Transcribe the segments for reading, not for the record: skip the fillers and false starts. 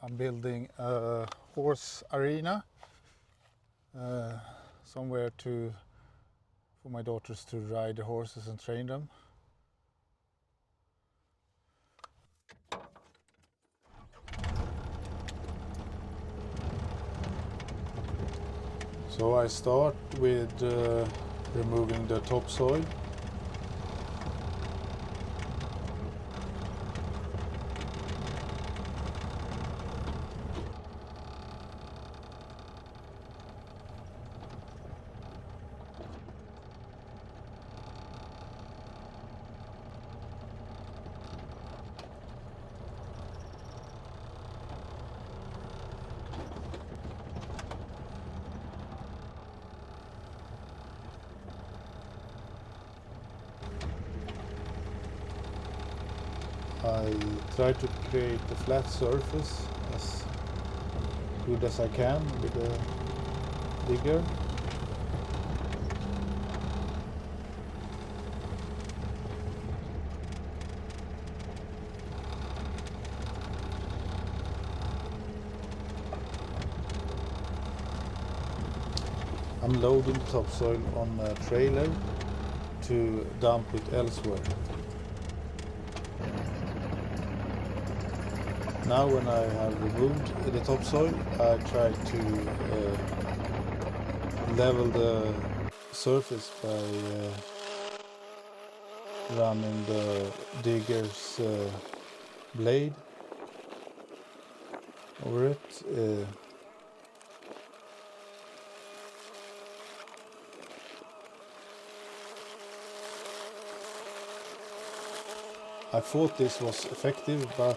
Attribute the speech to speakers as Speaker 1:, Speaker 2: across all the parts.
Speaker 1: I'm building a horse arena, somewhere for my daughters to ride the horses and train them. So I start with removing the topsoil. I try to create a flat surface as good as I can with the digger. I'm loading the topsoil on a trailer to dump it elsewhere. Now when I have removed the topsoil, I try to level the surface by running the digger's blade over it. I thought this was effective, but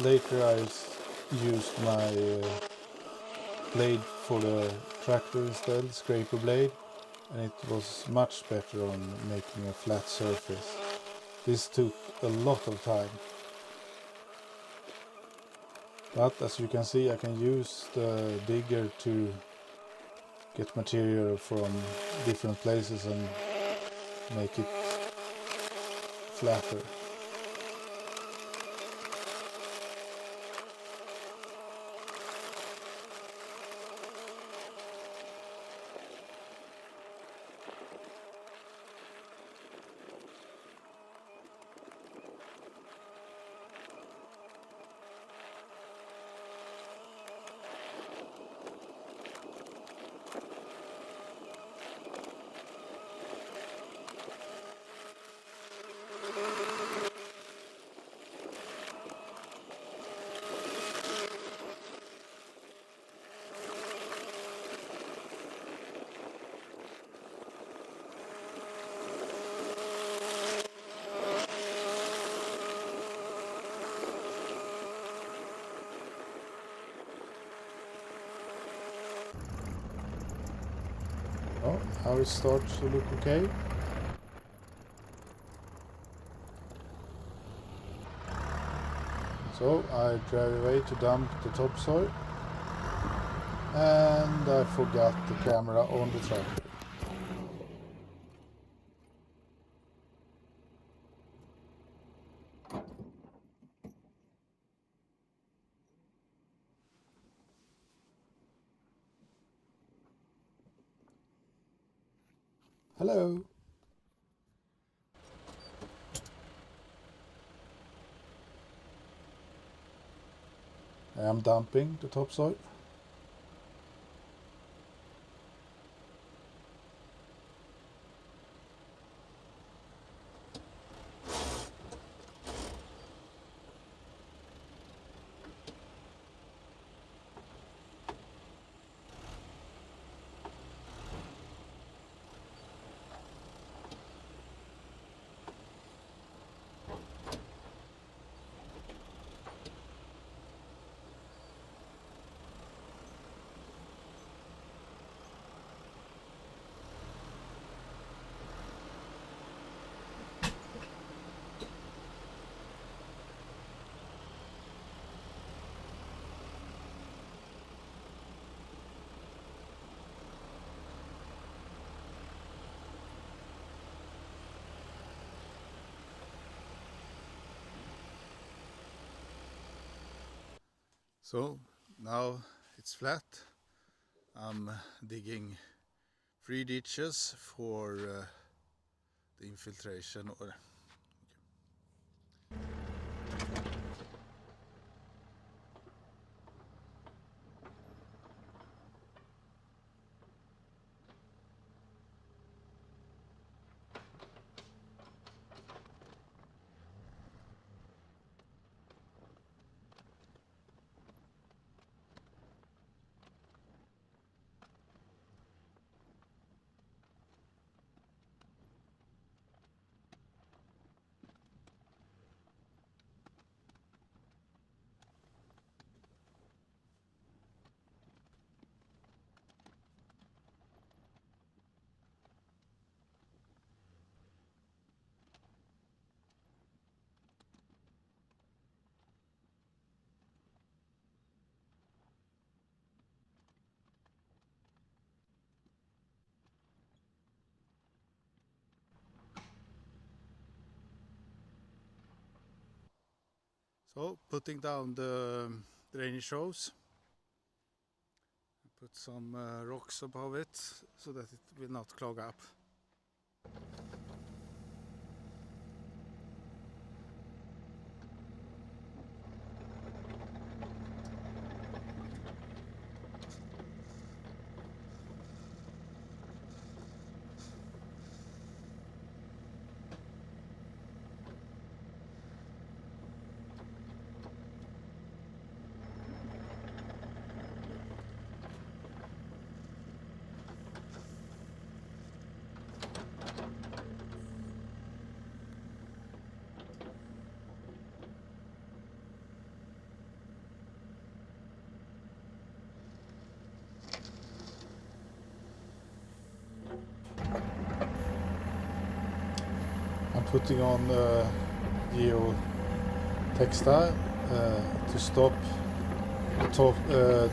Speaker 1: later I used my blade for the tractor instead, scraper blade, and it was much better on making a flat surface. This took a lot of time. But as you can see, I can use the digger to get material from different places and make it flatter. Oh, now it starts to look okay. So I drive away to dump the topsoil, and I forgot the camera on the tractor. Hello. I am dumping the topsoil. So now it's flat. I'm digging 3 ditches for the infiltration. So putting down the drainage hose, put some rocks above it so that it will not clog up. I'm putting on Textile to stop the top, the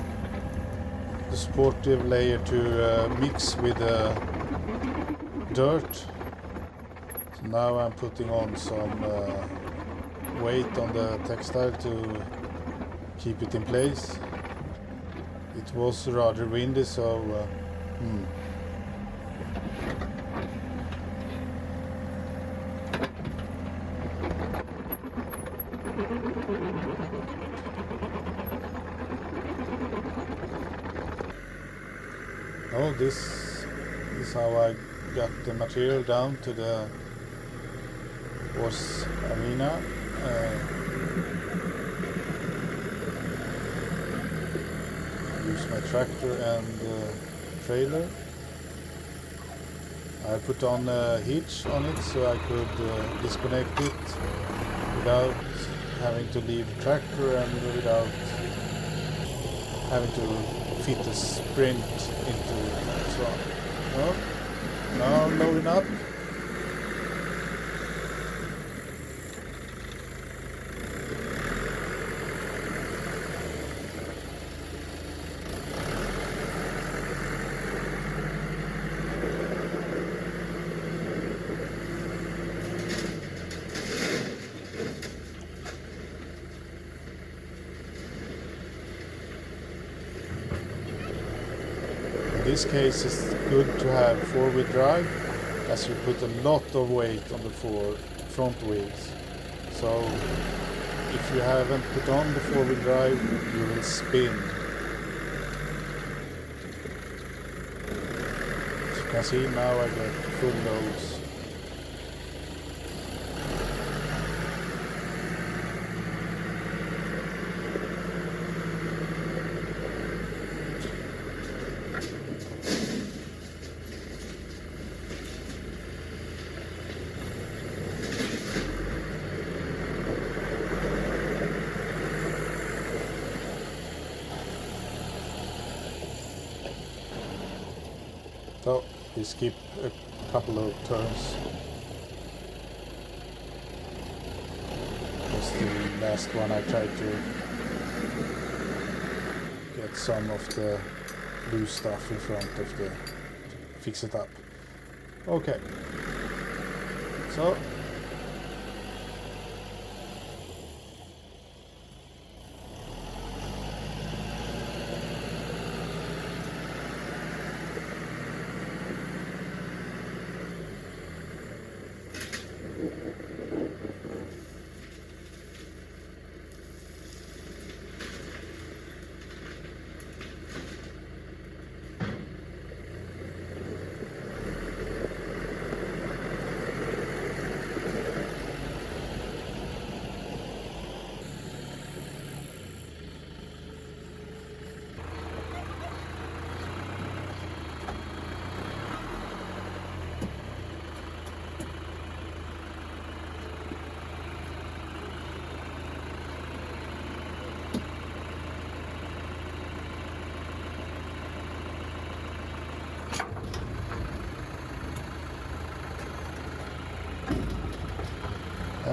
Speaker 1: supportive layer to mix with the dirt. So now I'm putting on some weight on the textile to keep it in place. It was rather windy, so oh, this is how I got the material down to the horse arena. Use my tractor and trailer. I put on a hitch on it so I could disconnect it without having to leave the tractor and without having to fit a sprint into it. So, now loading up. In this case it's good to have 4-wheel drive, as you put a lot of weight on the front wheels. So if you haven't put on the 4-wheel drive, you will spin. As you can see, now I get full loads. So we skip a couple of turns. Just the last one I tried to get some of the loose stuff in front of the, fix it up. Okay, so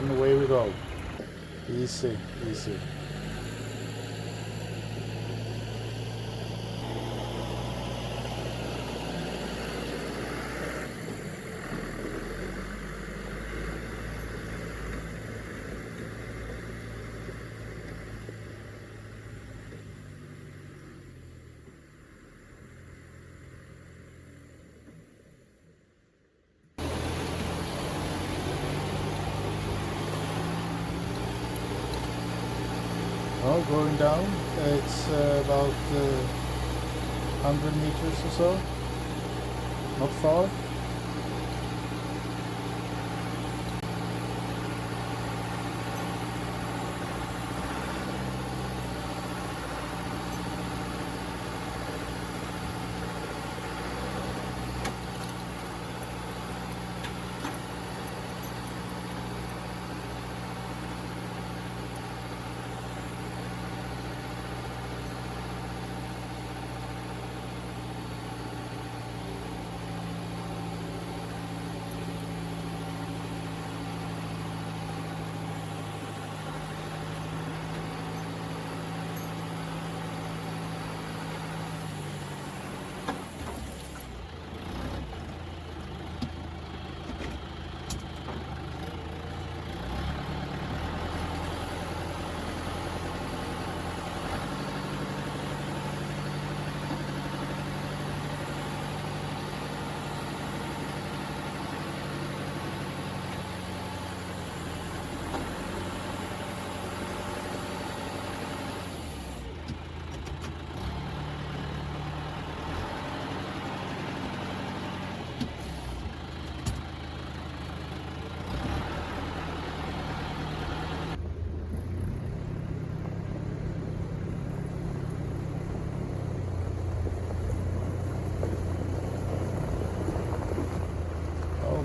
Speaker 1: and away we go. Easy, easy. Well, going down, it's about 100 meters or so, not far.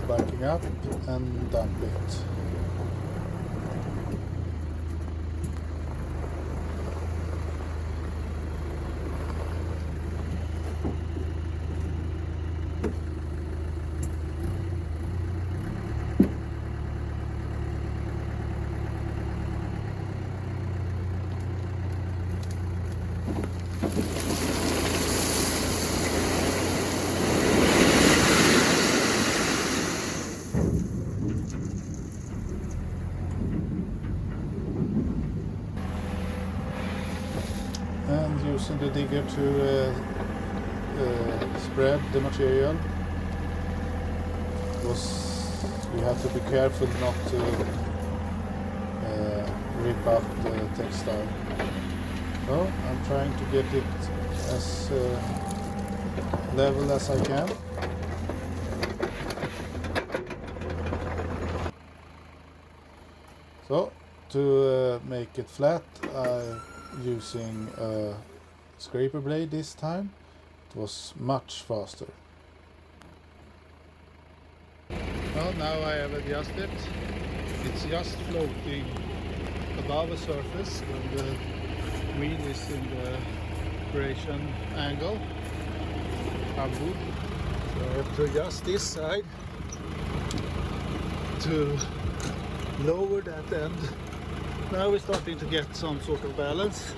Speaker 1: Backing up and dump it. And using the digger to spread the material. You have to be careful not to rip up the textile. So I'm trying to get it as level as I can. So to make it flat, I'm using a scraper blade this time. It was much faster. Well, now I have adjusted. It's just floating above the surface when the wheel is in the operation angle. I'm good. So I have to adjust this side to lower that end. Now we're starting to get some sort of balance.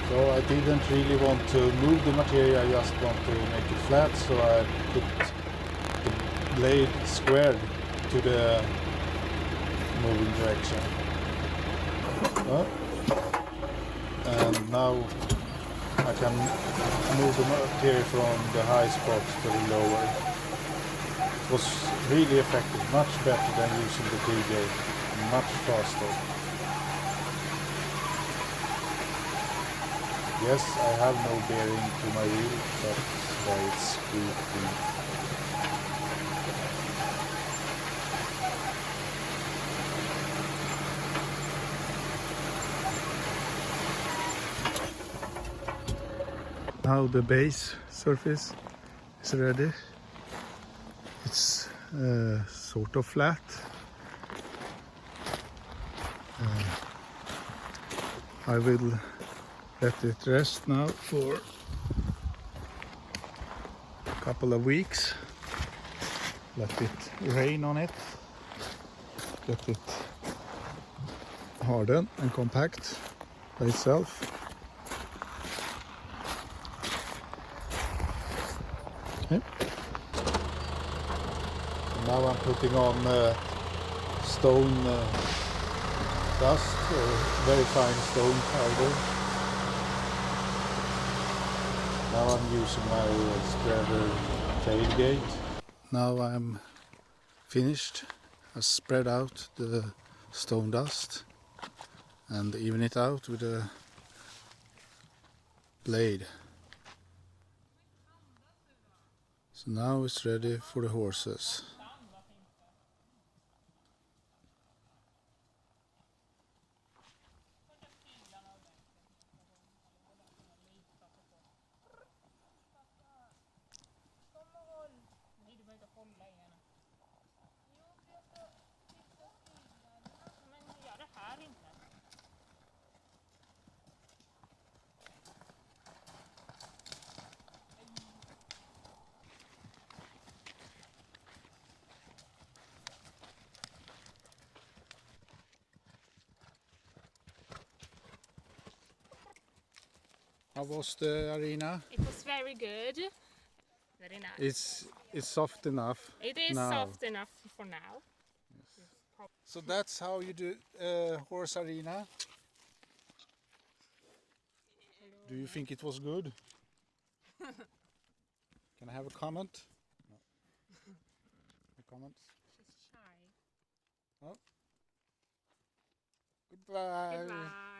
Speaker 1: So I didn't really want to move the material, I just want to make it flat, so I put the blade squared to the moving direction. And now I can move the material from the high spots to the lower. It was really effective, much better than using the T-gate, much faster. Yes, I have no bearing to my wheel, that's why it's squeaky. Now the base surface is ready. It's sort of flat. I will let it rest now for a couple of weeks. Let it rain on it. Let it harden and compact by itself. Okay. Now I'm putting on stone dust, or very fine stone powder. Now I'm using my spreader tailgate. Now I'm finished. I spread out the stone dust and even it out with a blade. So now it's ready for the horses. How was the arena?
Speaker 2: It was very good. Very nice.
Speaker 1: It's soft enough.
Speaker 2: It is
Speaker 1: now.
Speaker 2: soft enough for now.
Speaker 1: Yes. So that's how you do horse arena. Do you think it was good? Can I have a comment? No. No comments?
Speaker 2: She's shy.
Speaker 1: Oh. Goodbye.
Speaker 2: Goodbye.